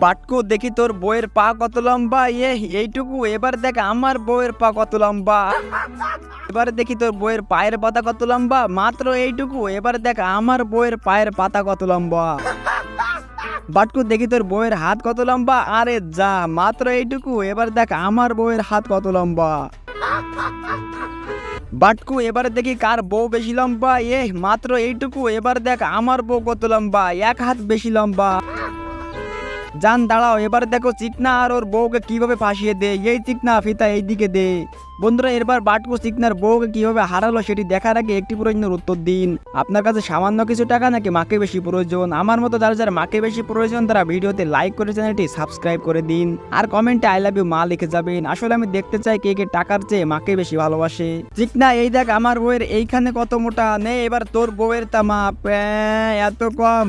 বাটকু দেখি তোর বউয়ের পা কত লম্বা। এইটুকু। এবার দেখ আমার বউয়ের পা কত লম্বা। এবার দেখি তোর বউয়ের পায়ের পাতা কত লম্বা। মাত্র এইটুকু। এবার দেখ আমার বউয়ের পায়ের পাতা কত লম্বা। বাটকু দেখি তোর বউয়ের হাত কত লম্বা। আরে যা, মাত্র এইটুকু। এবার দেখ আমার বউয়ের হাত কত লম্বা। বাটকু এবার দেখি কার বউ বেশি লম্বা। মাত্র এইটুকু। এবার দেখ আমার বউ কত লম্বা, এক হাত বেশি লম্বা। জান দাঁড়াও, এবার দেখো চিকনা আর ওর বউকে কিভাবে ফাঁসিয়ে দে। এই চিকনা ফিতা এইদিকে দে। বন্ধুরা, এবার বাটকু চিকনার বউকে কিভাবে হারালো সেটি দেখার আগে একটি প্রশ্নের উত্তর দিন। আপনার কাছে সামান্য কিছু টাকা নাকি মাকে বেশি প্রয়োজন? আমার মতো যারা যারা মাকে বেশি প্রয়োজন তারা ভিডিওতে লাইক করে চ্যানেলটি সাবস্ক্রাইব করে দিন আর কমেন্টে আই লাভ ইউ মা লিখে যাবেন। আসলে আমি দেখতে চাই কে কে টাকার চেয়ে মাকে বেশি ভালোবাসে। চিকনা এই দেখ আমার বউয়ের এইখানে কত মোটা। নে এবার তোর বউয়ের তা মাপ। এত কম।